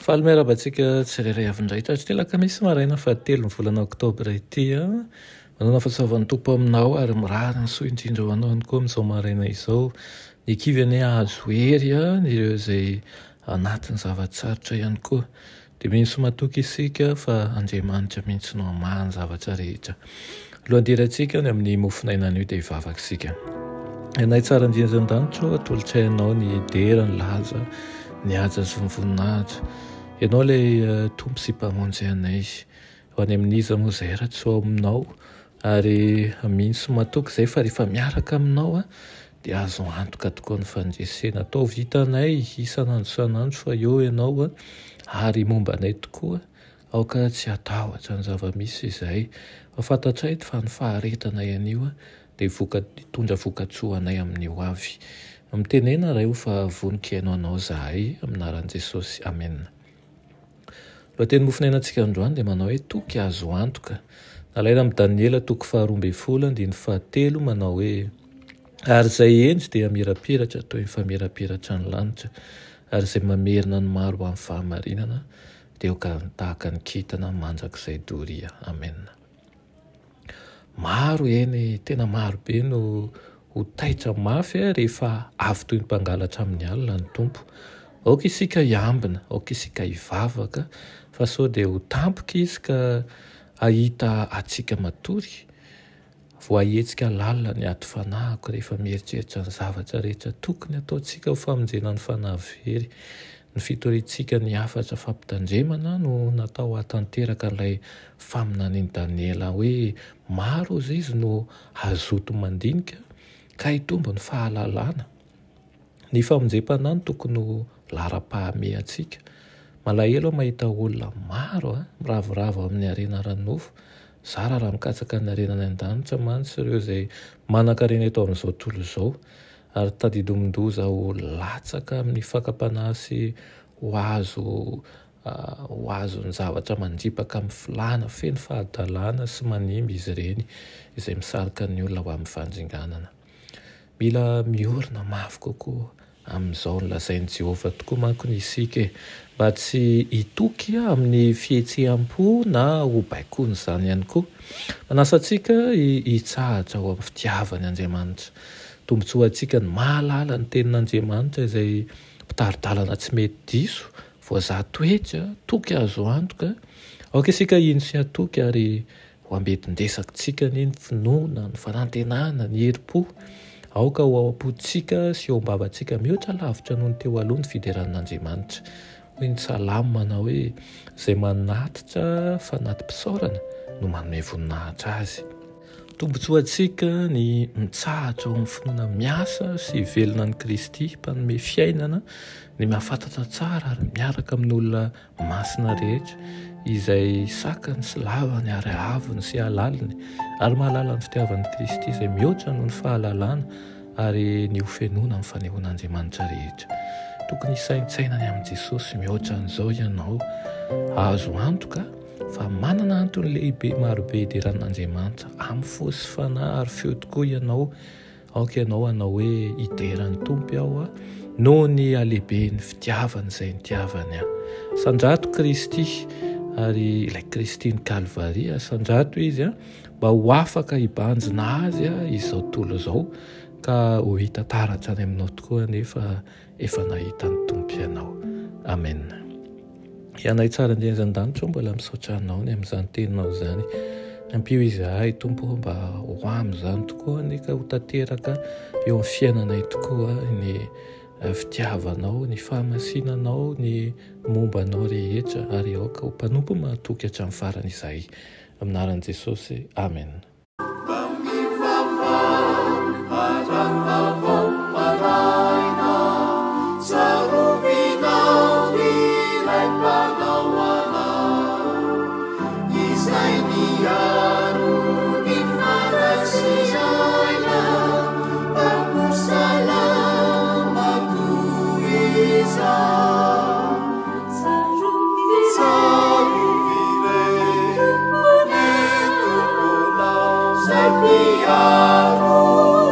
Fahalomerabantsika tsireray avindray tra tsy telaka misy maraina fa 3 ny volana oktobra ity a manana fahasoavan'ny tompo aminao ary mirary ny soa indrindra ho anao any koa amin'izao maraina izao ny kivy ane azo hery a ireo izay anatin'ny zavatsarotra ihany koa dia misy matoky isika fa Andriamanitra mihitsy no mahany zavatra rehetra. Lohandirantsika ny amin'ny mofinaina an'io dia hivavaka isika. Ianay tsara indrindran-danitra atolotrainao ny dera ny laza ny haja sy ny voninahitra. Ianao ilay tompo sy mpamonjy anay ho any amin'iza moa izay ratsy ho aminao ary misy matoky izay fa rehefa miaraka aminao dia azo antoka tokoa ny fandresena. Atao vitanay isan'andro fa eo ianao ary momba anay tokoa aoka tsy atahotra ny zava-misy izay fa fantatray fa ny faharetanay anio dia hitondra vokatsoa anay amin'io avy. Mitenena ray ho fa voninkaino anao zahay aminaran'i Jesosy. Amen. Lohateny mofinainantsika androany dia manao hoe toky azo antoka. Nalaina amin'ny Daniela toko 12:7 manao hoe ary izay endry dia mirapiratra toy ny famirapiratra ny lanitra ary izay mamerina ny maro amin'ny fahamarinana dia tahaka ny kintana mandrakizay doria. Amen. Maro eny tena maro be no ho taitra mafy rehefa avy toy ny mpangalatra amin'ny alina ny tompo. Aoka isika hiambina, aoka isika hivavaka fa sao dia ho tampoka izy ka ahita atsika matory. Voahetsika lalina ny ato fanahiko rehefa mieritreritra ny zavatra rehetra tokony ataontsika ho famonjena ny fanahy very. Ny fitoritsika ny hafatra fampitandremana no natao hatanteraka ilay faminan'ny Daniela hoe maro izy no azoto mandinika ka hitombo ny fahalalana. Ny famonjem-panahy no tokony ho lara-pahame antsika. Malahelo mahita olona maro miravoravo amin'ny arena ranofo. Zara raha mikatsaka ny arenany an-danitra mantsy ireo izay manan-karena eto amin'izao tontolo izao ary tadidomin-doza ho latsaka amin'ny fakapanahy sy ho azo ny zavatra mandripaka amin'ny filana feno fahadalana sy manimby izy ireny izay misarika ny olona ho amin'ny fandringanana. Mila miorina mafy kokoa amin'izao ny lazain'i Jehovah tokoa manko ny isika mba tsy hitoky amin'ny fihetseham-po na ho baikony izany ihany koa. Manasa antsika hitsahatra ho amin'ny fitiavany Andriamanitra. Tombontsoa antsika ny mahalala ny tenin'Andriamanitra izay mpitaridalana tsy mety diso, voazahatoetra, toky azo antoka. Aoka isika ino sy atoky ary ho ambetindresakitsika ny finoana, ny fanantenana, ny herim-po. Aoka ho ao-apontsika sy ao am-bavantsika mihoatra lavitra noho ny teo aloha ny fideran'Andriamanitra. Hoy ny Salamo manao hoe izay manatitra fanatim-pisaorana no manome voninahitra azy. Tombontsoa antsika ny mitsahatra ao amin'ny finoana miasa sy velona ny Kristy mpanome fiainana, ny mahafantatra tsara ary miaraka amin'olona masina rehetra izay sakany sy lavany ary aviny sy halaliny ary mahalala ny fitiavan'i Kristy izay mihoatra noho ny fahalalana ary ny hofenoana amin'ny fanehoan'Andriamanitra rehetra. Tokony hisaintsainany amin'i Jesosy mihoatra an'izao ianao. Azo antoka fa manana antony lehibe marobe hideran'Andriamanitra amin'ny fo sy fanahy ary feo tokoa ianao. Aoka ianao hanao hoe hideran'ny tompo aho noho ny alehibe ny fitiavany izay nitiavany aho. Sandrato Kristy ary ilay Kristy ny Kalvaria sandrato izy mba ho afaka hibanjina azy izao tontolo izao ka ho hita taratra any aminao tokoa nefa efa nahita ny tompo ianao. Amen. Ianay tsara indrindran-danitra mbola misaotra anao ny amin'izany teninao izany. Ampio izahay tompo mba ho amin'izany tokoa ny ka ho tanteraka eo amin'ny fiainanay tokoa ny fitiavanao, ny fahamasinanao, ny mombanao rehetra ary aoka ho mpanompo mahatoky hatramin'ny farany izahay. Aminaran'i Jesosy. Amen. Saru vile Sai piaro